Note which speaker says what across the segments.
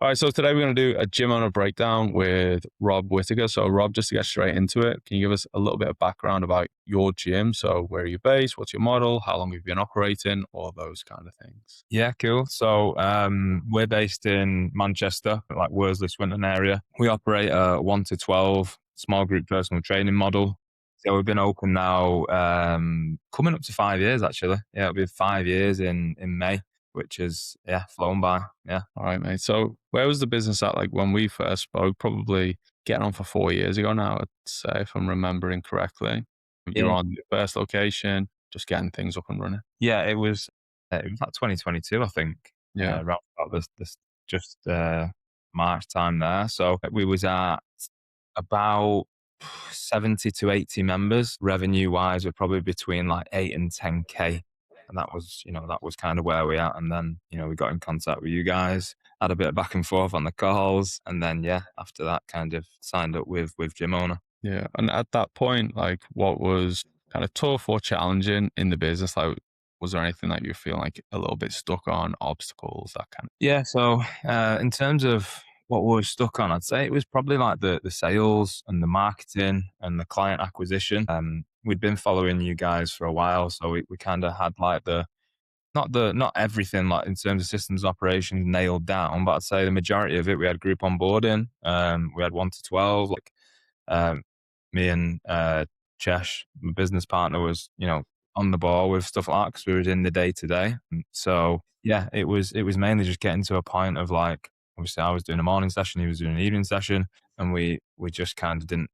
Speaker 1: All right, so today we're going to do a gym owner breakdown with Rob Whittaker. So, Rob, just to get straight into it, can you give us a little bit of background about your gym? So, where are you based? What's your model? How long have you been operating? All those kind of things.
Speaker 2: Yeah, cool. So we're based in Manchester, like Worsley, Swinton area. We operate a 1 to 12 small group personal training model. So we've been open now, coming up to 5 years actually. Yeah, it'll be 5 years in May, which is flown by. Yeah.
Speaker 1: All right, mate. So, where was the business at like when we first spoke? Probably getting on for 4 years ago now, I'd say, if I'm remembering correctly. You were
Speaker 2: Yeah.
Speaker 1: on the first location, just getting things up and running.
Speaker 2: Yeah, it was like 2022, I think.
Speaker 1: Yeah.
Speaker 2: Around about this just March time there. So we was at about 70 to 80 members. Revenue wise, we're probably between like 8 and 10K. And that was kind of where we at. And then, we got in contact with you guys, had a bit of back and forth on the calls. And then, after that kind of signed up with Gym Owner.
Speaker 1: Yeah. And at that point, like, what was kind of tough or challenging in the business? Like, was there anything that you feel like a little bit stuck on, obstacles, that kind of?
Speaker 2: Yeah. So, in terms of what we were stuck on, I'd say it was probably like the sales and the marketing and the client acquisition. We'd been following you guys for a while. So we kind of had like not everything like in terms of systems operations nailed down, but I'd say the majority of it. We had group onboarding. We had 1 to 12. Like um, me and Chesh, my business partner, was on the ball with stuff like that because we were in the day to day. So yeah, it was mainly just getting to a point of like, obviously I was doing a morning session, he was doing an evening session, and we just kind of didn't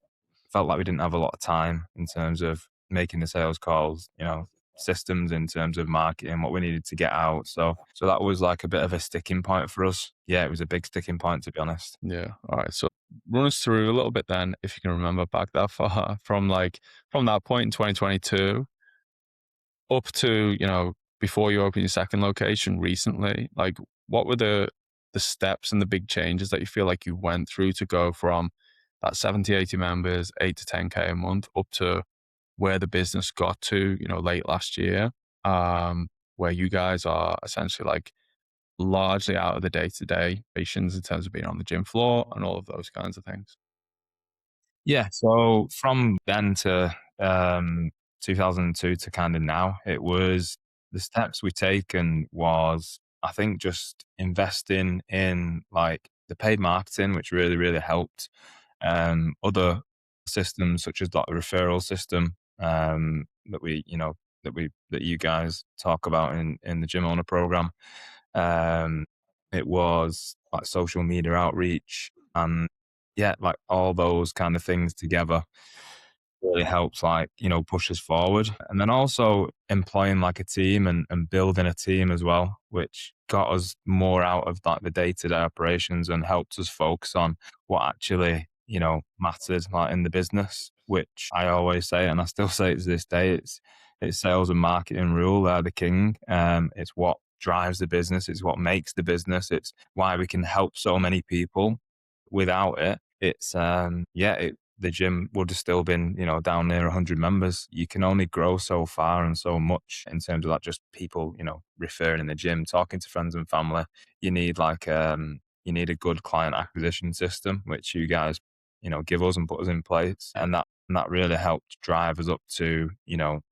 Speaker 2: felt like we didn't have a lot of time in terms of making the sales calls, systems in terms of marketing, what we needed to get out. So that was like a bit of a sticking point for us. Yeah, it was a big sticking point, to be honest.
Speaker 1: Yeah. All right. So run us through a little bit then, if you can remember back that far from that point in 2022 up to, before you open your second location recently, like what were the steps and the big changes that you feel like you went through to go from that 70, 80 members, 8 to 10K a month up to where the business got to, late last year, where you guys are essentially like largely out of the day-to-day operations in terms of being on the gym floor and all of those kinds of things.
Speaker 2: Yeah. So from then to 2002 to kind of now, it was the steps we taken was, I think, just investing in like the paid marketing, which really, really helped. Other systems such as like the referral system that that you guys talk about in the Gym Owner program. Um, it was like social media outreach and like all those kind of things together really helps like, push us forward. And then also employing like a team and building a team as well, which got us more out of like the day-to-day operations and helped us focus on what actually, mattered like in the business, which I always say, and I still say it to this day, it's sales and marketing rule. They're the king. It's what drives the business. It's what makes the business. It's why we can help so many people. Without it, the gym would have still been, down near 100 members. You can only grow so far and so much in terms of like just people, referring in the gym, talking to friends and family. You need you need a good client acquisition system, which you guys, give us and put us in place. And that really helped drive us up to,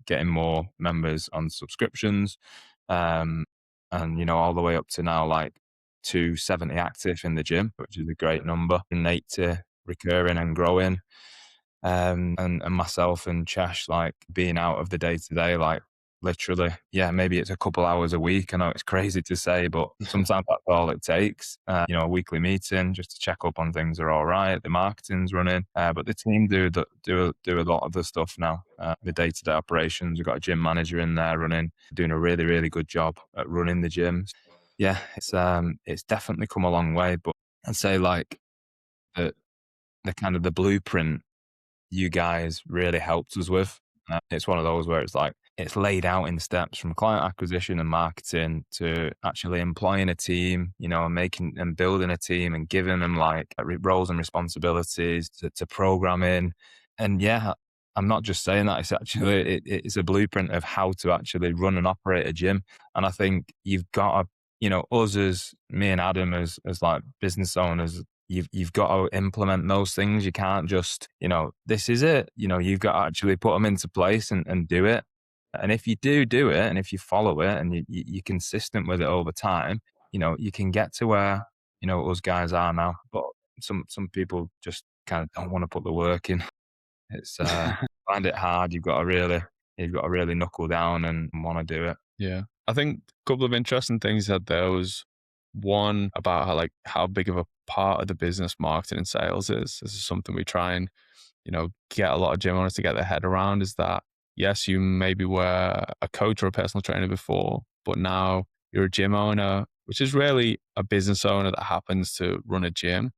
Speaker 2: getting more members on subscriptions. Um, and, all the way up to now, like 270 active in the gym, which is a great number, and 80 recurring and growing. And myself and Chesh, like being out of the day to day, like literally, maybe it's a couple hours a week. I know it's crazy to say, but sometimes that's all it takes. A weekly meeting just to check up on things are all right. The marketing's running, but the team do a lot of the stuff now. The day to day operations. We've got a gym manager in there running, doing a really really good job at running the gyms. Yeah, it's definitely come a long way, but I'd say like the the kind of the blueprint you guys really helped us with. It's one of those where it's like it's laid out in steps from client acquisition and marketing to actually employing a team, and making and building a team and giving them like roles and responsibilities to programming. And I'm not just saying that. It's actually it's a blueprint of how to actually run and operate a gym. And I think you've got to us as me and Adam as like business owners, you've got to implement those things. You can't just, this is it. You've got to actually put them into place and do it. And if you do it, and if you follow it, and you're consistent with it over time, you can get to where us guys are now. But some people just kind of don't want to put the work in. It's find it hard. You've got to really knuckle down and want to do it.
Speaker 1: Yeah. I think a couple of interesting things you had there was one about how big of a part of the business marketing and sales is. This is something we try and, get a lot of gym owners to get their head around, is that yes, you maybe were a coach or a personal trainer before, but now you're a gym owner, which is really a business owner that happens to run a gym.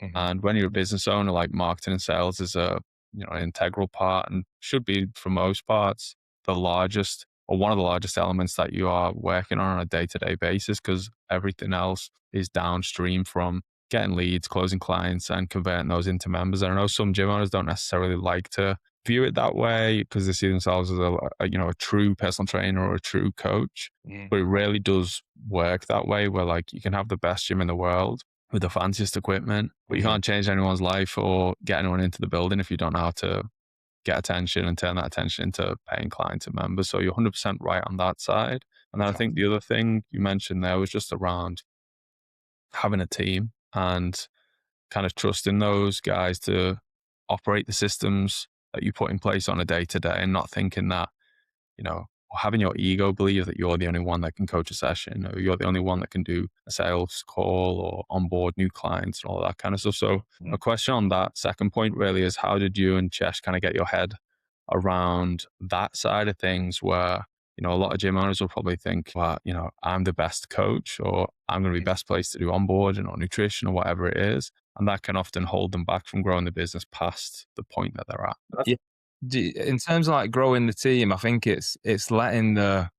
Speaker 2: Mhm.
Speaker 1: And when you're a business owner, like marketing and sales is an integral part, and should be for most parts the largest or one of the largest elements that you are working on a day-to-day basis, because everything else is downstream from getting leads, closing clients, and converting those into members. And I know some gym owners don't necessarily like to view it that way because they see themselves as a true personal trainer or a true coach,
Speaker 2: Mm.
Speaker 1: but it really does work that way, where like you can have the best gym in the world with the fanciest equipment, but you
Speaker 2: Mhm.
Speaker 1: can't change anyone's life or get anyone into the building if you don't know how to get attention and turn that attention into paying clients and members. So you're 100% right on that side. And then I think
Speaker 2: Exactly.
Speaker 1: the other thing you mentioned there was just around having a team and kind of trusting those guys to operate the systems that you put in place on a day to day, and not thinking that, or having your ego believe that you're the only one that can coach a session, or you're the only one that can do a sales call or onboard new clients and all that kind of stuff. So a
Speaker 2: Mm.
Speaker 1: question on that second point really is, how did you and Chesh kind of get your head around that side of things, where, a lot of gym owners will probably think, well, I'm the best coach, or I'm going to be best placed to do onboarding or nutrition or whatever it is. And that can often hold them back from growing the business past the point that they're at.
Speaker 2: Yeah. In terms of like growing the team, I think it's letting the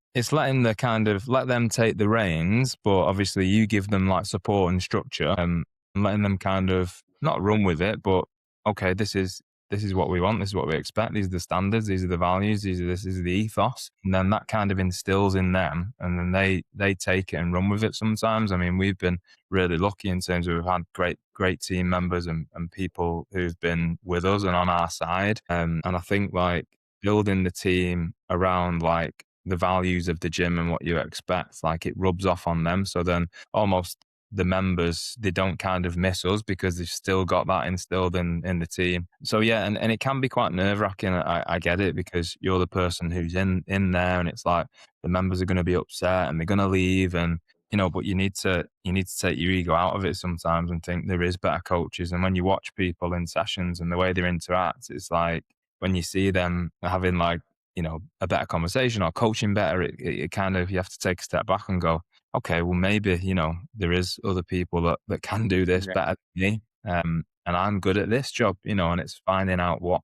Speaker 2: kind of let them take the reins, but obviously you give them like support and structure, and letting them kind of not run with it, but okay, this is what we want, this is what we expect, these are the standards, these are the values, this is the ethos, and then that kind of instills in them, and then they take it and run with it. Sometimes, I mean, we've been really lucky in terms of we've had great team members and people who've been with us and on our side. And I think like building the team around like the values of the gym and what you expect, like it rubs off on them. So then almost the members, they don't kind of miss us because they've still got that instilled in the team. So yeah, and it can be quite nerve wracking. I get it, because you're the person who's in there, and it's like the members are going to be upset and they're going to leave, and but you need to take your ego out of it sometimes and think there is better coaches. And when you watch people in sessions and the way they interact, it's like when you see them having like, a better conversation or coaching better, it kind of, you have to take a step back and go, okay, well maybe, there is other people that can do this
Speaker 1: Yeah.
Speaker 2: better than me. And I'm good at this job, and it's finding out what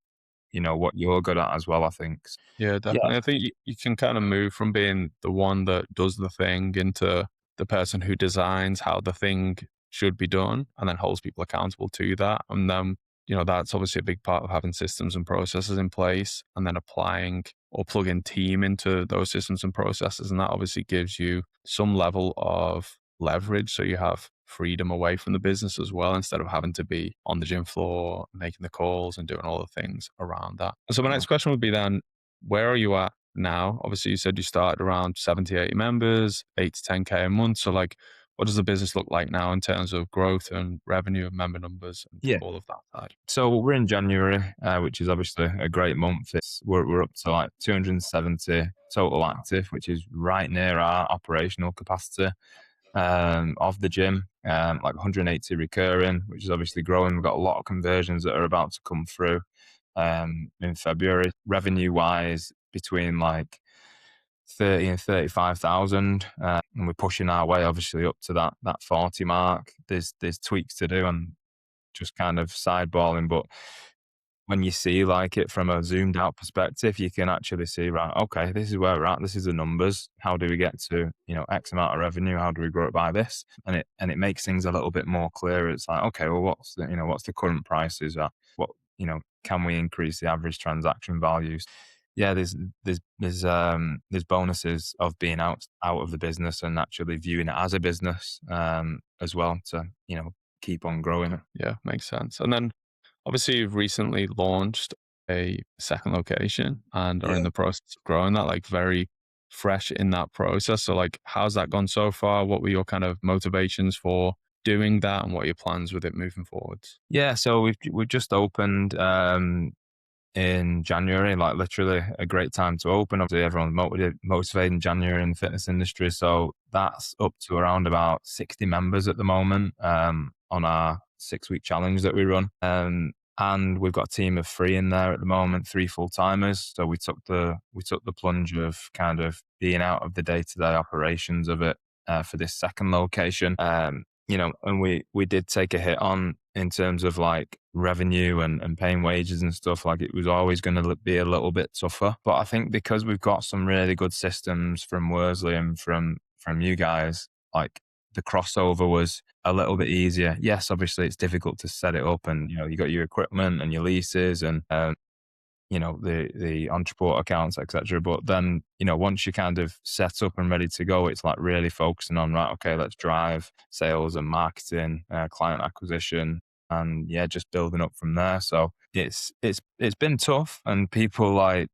Speaker 2: you're good at as well, I think.
Speaker 1: Yeah,
Speaker 2: Yeah.
Speaker 1: definitely. I think you can kind of move from being the one that does the thing into the person who designs how the thing should be done and then holds people accountable to that. And then, that's obviously a big part of having systems and processes in place and then applying or plugging team into those systems and processes. And that obviously gives you some level of leverage. So you have freedom away from the business as well, instead of having to be on the gym floor, making the calls and doing all the things around that. So my next question would be then, where are you at now? Obviously, you said you started around 70, 80 members, 8 to 10K a month. So, like, what does the business look like now in terms of growth and revenue and member numbers and
Speaker 2: Yeah.
Speaker 1: all of that side?
Speaker 2: So we're in January, which is obviously a great month. We're up to like 270 total active, which is right near our operational capacity of the gym. Like 180 recurring, which is obviously growing. We've got a lot of conversions that are about to come through in February. Revenue wise, between like 30 and 35,000, and we're pushing our way obviously up to that 40 mark. There's tweaks to do and just kind of sideballing, but when you see like it from a zoomed out perspective, you can actually see, right, okay, this is where we're at. This is the numbers. How do we get to, X amount of revenue? How do we grow it by this? And it makes things a little bit more clear. It's like, okay, well, what's the current prices at? What, can we increase the average transaction values? yeah, there's bonuses of being out of the business and actually viewing it as a business, as well, to, keep on growing it.
Speaker 1: Yeah, makes sense. And then obviously you've recently launched a second location and are in
Speaker 2: Yeah.
Speaker 1: the process of growing that, like very fresh in that process. So like how's that gone so far? What were your kind of motivations for doing that and what are your plans with it moving forwards?
Speaker 2: Yeah, so we've just opened in January, like literally a great time to open. Obviously, everyone's motivated in January in the fitness industry. So that's up to around about 60 members at the moment, on our 6-week challenge that we run. And we've got a team of 3 in there at the moment, 3 full timers. So we took the plunge of kind of being out of the day to day operations of it, for this second location. And we did take a hit on in terms of like revenue and paying wages and stuff. Like it was always going to be a little bit tougher. But I think because we've got some really good systems from Worsley and from you guys, like the crossover was a little bit easier. Yes, obviously it's difficult to set it up, and you got your equipment and your leases and the entreport accounts, etc. But then, once you're kind of set up and ready to go, it's like really focusing on, right, okay, let's drive sales and marketing, client acquisition, and yeah, just building up from there. So it's been tough, and people like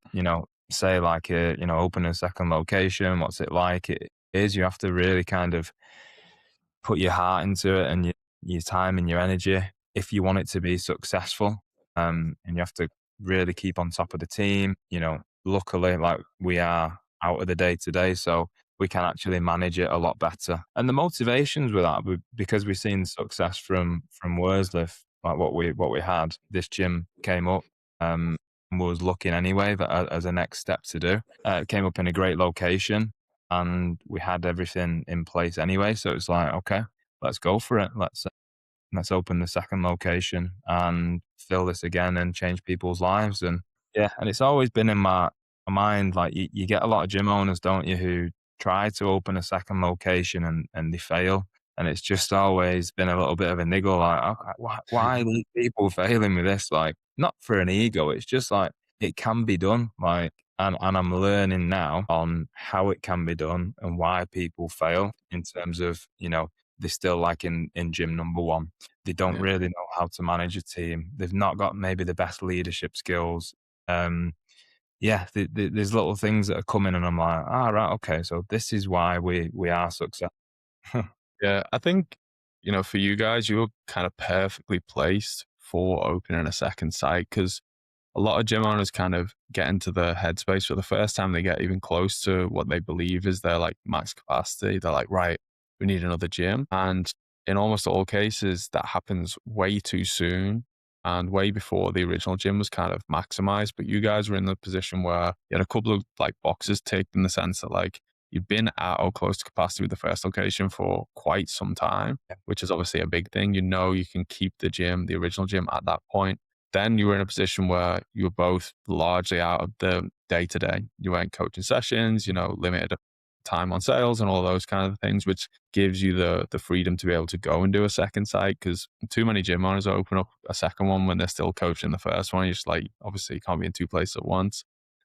Speaker 2: say like open a second location. What's it like? It is, you have to really kind of put your heart into it and your time and your energy if you want it to be successful. And you have to really keep on top of the team. Luckily, like we are out of the day to day, so we can actually manage it a lot better. And the motivations with that, because we've seen success from Worsley, like what we had. This gym came up. Was looking anyway that, as a next step to do. It came up in a great location, and we had everything in place anyway. So it's like, okay, let's go for it. Let's open the second location and fill this again and change people's lives. And yeah, and it's always been in my mind, like you get a lot of gym owners, don't you, who try to open a second location and they fail. And it's just always been a little bit of a niggle, like, okay, why are these people failing with this? Like, not for an ego, it's just like it can be done. Like, and I'm learning now on how it can be done and why people fail in terms of, they're still like in gym number one. They don't
Speaker 1: Yeah.
Speaker 2: really know how to manage a team. They've not got maybe the best leadership skills. Yeah, there's little things that are coming, and I'm like, right, okay, so this is why we are successful.
Speaker 1: Yeah. I think, for you guys, you're kind of perfectly placed for opening a second site because a lot of gym owners kind of get into the headspace for the first time they get even close to what they believe is their like max capacity. They're like, right, we need another gym. And in almost all cases, that happens way too soon and way before the original gym was kind of maximized. But you guys were in the position where you had a couple of like boxes ticked in the sense that like you've been at or close to capacity with the first location for quite some time, which is obviously a big thing. You can keep the gym, the original gym at that point. Then you were in a position where you were both largely out of the day to day. You weren't coaching sessions, limited time on sales and all those kind of things, which gives you the freedom to be able to go and do a second site. Because too many gym owners open up a second one when they're still coaching the first one. You're just like, obviously, you can't be in two places at once.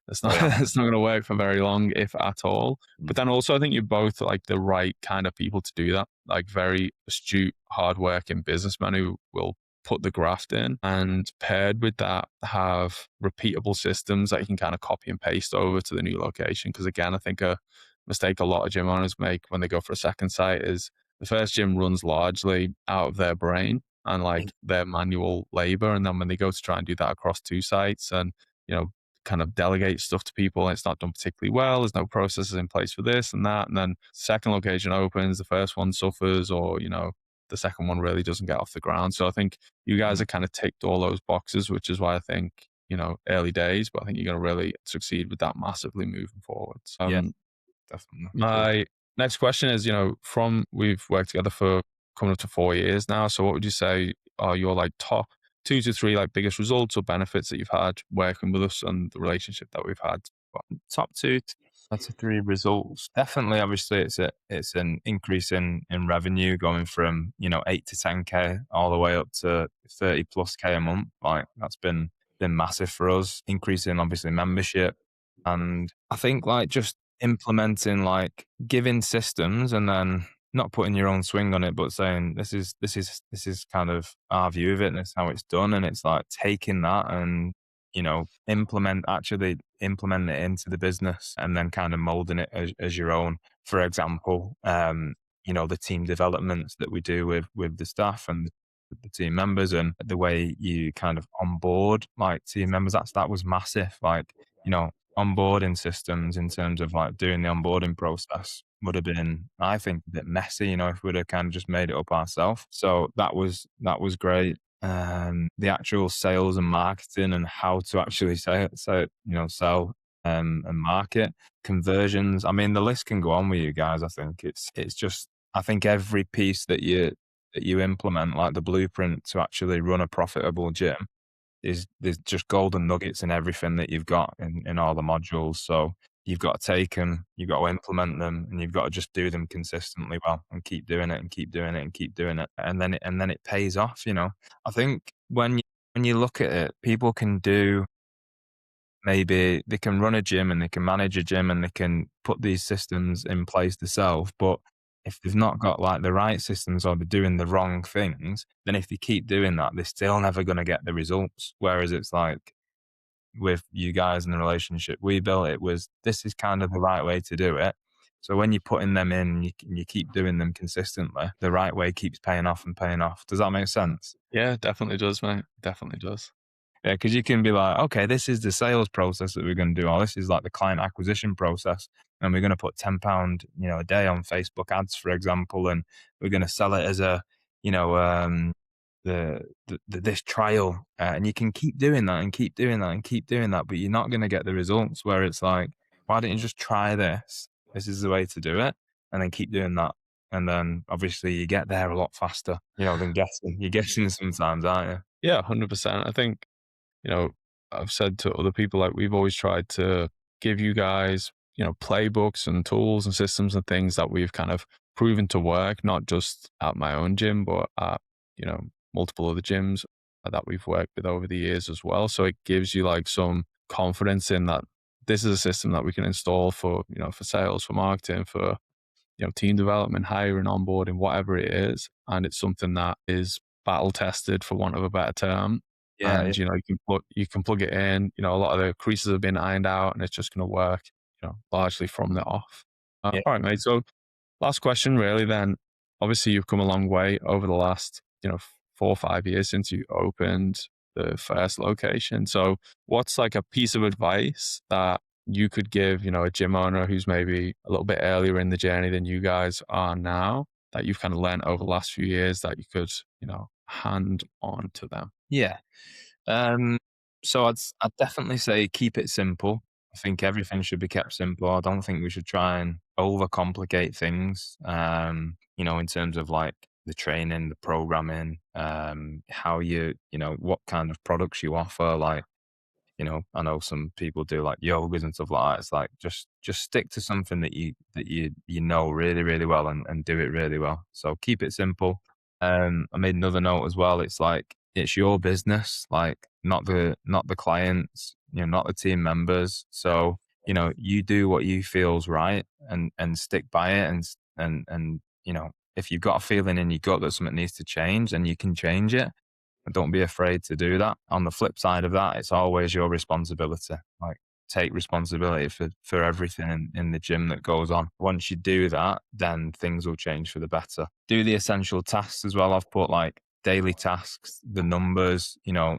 Speaker 1: It's not,
Speaker 2: Yeah.
Speaker 1: it's not going to work for very long, if at all. But then also, I think you're both like the right kind of people to do that. Like very astute, hardworking businessmen who will put the graft in, and paired with that have repeatable systems that you can kind of copy and paste over to the new location. Because again, I think a mistake a lot of gym owners make when they go for a second site is the first gym runs largely out of their brain and like their manual labor. And then when they go to try and do that across two sites and, kind of delegate stuff to people and it's not done particularly well, there's no processes in place for this and that. And then second location opens, the first one suffers or, the second one really doesn't get off the ground. So I think you guys have kind of ticked all those boxes, which is why I think, early days, but I think you're going to really succeed with that massively moving forwards.
Speaker 2: Yeah, definitely.
Speaker 1: My next question is, from we've worked together for coming up to 4 years now. So what would you say are your like top 2 to 3 like biggest results or benefits that you've had working with us and the relationship that we've had?
Speaker 2: Top to three results. Definitely, obviously, it's an increase in revenue going from 8 to 10K all the way up to 30 plus K a month. Like that's been massive for us. Increasing obviously membership. And I think like just implementing, like giving systems and then not putting your own swing on it, but saying this is kind of our view of it and it's how it's done. And it's like taking that and, actually implement it into the business and then kind of molding it as your own. For example, the team developments that we do with the staff and the team members and the way you kind of onboard like team members, that was massive. Like, onboarding systems in terms of like doing the onboarding process would have been, I think, a bit messy, if we'd have kind of just made it up ourselves. So that was great. The actual sales and marketing and how to actually sell and market conversions. I mean, the list can go on with you guys. I think it's just, I think every piece that you implement, like the blueprint to actually run a profitable gym, there's just golden nuggets in everything that you've got in all the modules. So you've got to take them, you've got to implement them, and you've got to just do them consistently well and keep doing it and keep doing it and keep doing it. And then it pays off. I think when you look at it, people can do, maybe they can run a gym and they can manage a gym and they can put these systems in place themselves. But if they've not got like the right systems or they're doing the wrong things, then if they keep doing that, they're still never going to get the results. Whereas it's like with you guys in the relationship we built, it was, this is kind of the right way to do it. So when you're putting them in, you keep doing them consistently, the right way keeps paying off and paying off. Does that make sense?
Speaker 1: Yeah, it definitely does, mate. Definitely does.
Speaker 2: Yeah, because you can be like, okay, this is the sales process that we're going to do, or this is like the client acquisition process, and we're going to put £10, a day on Facebook ads, for example, and we're going to sell it as a, you know, this trial, and you can keep doing that and keep doing that and keep doing that, but you're not going to get the results. Where it's like, why don't you just try this? This is the way to do it, and then keep doing that, and then obviously you get there a lot faster, than guessing. You're guessing sometimes, aren't you?
Speaker 1: Yeah, 100%. I think, you know, I've said to other people, like, we've always tried to give you guys, playbooks and tools and systems and things that we've kind of proven to work, not just at my own gym, but at, multiple other gyms that we've worked with over the years as well. So it gives you like some confidence in that this is a system that we can install for, for sales, for marketing, for, team development, hiring, onboarding, whatever it is. And it's something that is battle tested, for want of a better term.
Speaker 2: Yeah, yeah.
Speaker 1: And you can plug it in. A lot of the creases have been ironed out, and it's just going to work. Largely from the off.
Speaker 2: Yeah.
Speaker 1: All right, mate. So last question, really. Then, obviously, you've come a long way over the last 4 or 5 years since you opened the first location. So, what's like a piece of advice that you could give, a gym owner who's maybe a little bit earlier in the journey than you guys are now, that you've kind of learned over the last few years that you could, hand on to them?
Speaker 2: Yeah. So I'd definitely say keep it simple. I think everything should be kept simple. I don't think we should try and overcomplicate things. In terms of like the training, the programming, how what kind of products you offer. Like, I know some people do like yogas and stuff like that. It's like just stick to something that you know really, really well and do it really well. So keep it simple. I made another note as well. It's like it's your business, like not the clients, not the team members. So, you do what you feels right and stick by it and if you've got a feeling in your gut that something needs to change, then you can change it. And don't be afraid to do that. On the flip side of that, it's always your responsibility. Like take responsibility for everything in the gym that goes on. Once you do that, then things will change for the better. Do the essential tasks as well. I've put like daily tasks, the numbers,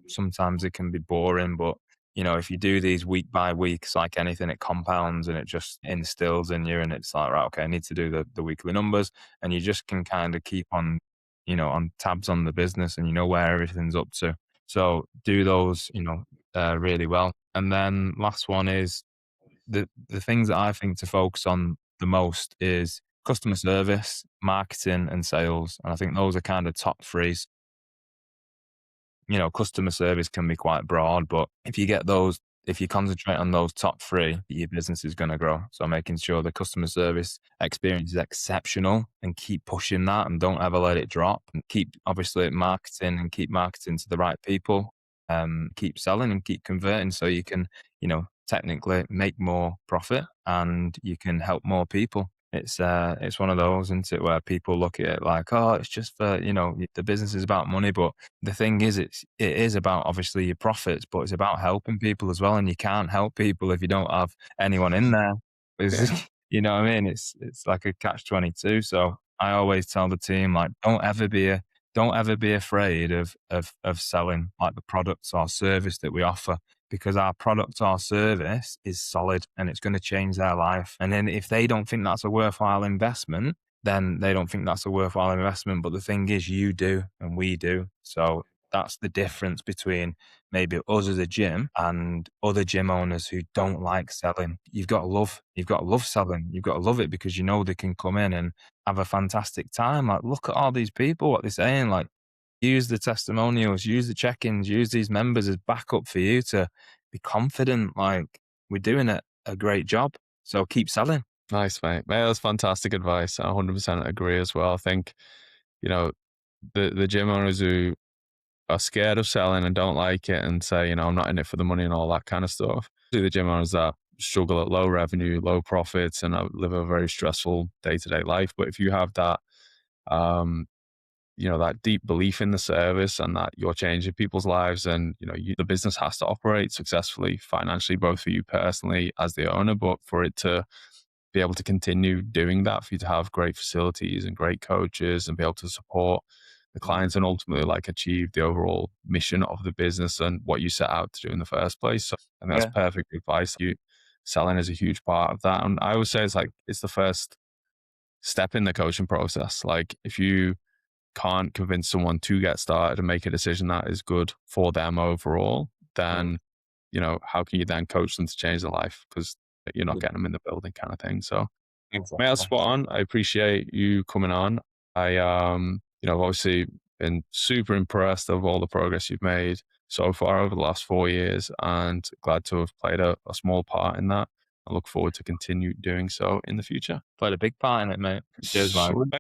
Speaker 2: sometimes it can be boring, but if you do these week by week, it's like anything, it compounds and it just instills in you. And it's like, right, okay, I need to do the weekly numbers. And you just can kind of keep on, on tabs on the business and you know where everything's up to. So do those, really well. And then last one is the things that I think to focus on the most is customer service, marketing, and sales. And I think those are kind of top three. Customer service can be quite broad, but if you concentrate on those top three, your business is going to grow. So making sure the customer service experience is exceptional and keep pushing that and don't ever let it drop, and keep obviously marketing and keep marketing to the right people. Keep selling and keep converting so you can, technically make more profit and you can help more people. It's one of those, isn't it, where people look at it like, oh, it's just for, the business is about money. But the thing is, it is about obviously your profits, but it's about helping people as well. And you can't help people if you don't have anyone in there.
Speaker 1: Yeah.
Speaker 2: It's- you know what I mean? It's like a catch-22. So I always tell the team, like, don't ever be afraid of selling like the products or service that we offer, because our product or service is solid and it's going to change their life. And then if they don't think that's a worthwhile investment, then they don't think that's a worthwhile investment. But the thing is, you do and we do. So that's the difference between maybe us as a gym and other gym owners who don't like selling. You've got to love selling. You've got to love it because you know they can come in and have a fantastic time. Like, look at all these people, what they're saying. Like, use the testimonials, use the check-ins, use these members as backup for you to be confident. Like, we're doing a great job. So keep selling.
Speaker 1: Nice, mate. Mate, that's fantastic advice. I 100% agree as well. I think, you know, the gym owners who are scared of selling and don't like it and say, I'm not in it for the money and all that kind of stuff. The gym owners that struggle at low revenue, low profits, and live a very stressful day-to-day life. But if you have that, that deep belief in the service and that you're changing people's lives, and the business has to operate successfully financially, both for you personally as the owner, but for it to be able to continue doing that, for you to have great facilities and great coaches and be able to support the clients and ultimately like achieve the overall mission of the business and what you set out to do in the first place. So, and that's perfect advice. You selling is a huge part of that. And I always say it's the first step in the coaching process. Like, if you can't convince someone to get started and make a decision that is good for them overall, then how can you then coach them to change their life? Because you're not getting them in the building, kind of thing. So,
Speaker 2: Exactly.
Speaker 1: mate, that's spot on. I appreciate you coming on. I obviously been super impressed of all the progress you've made so far over the last 4 years, and glad to have played a small part in that. I look forward to continue doing so in the future.
Speaker 2: Played a big part in it, mate. Cheers, man.
Speaker 1: Sweet.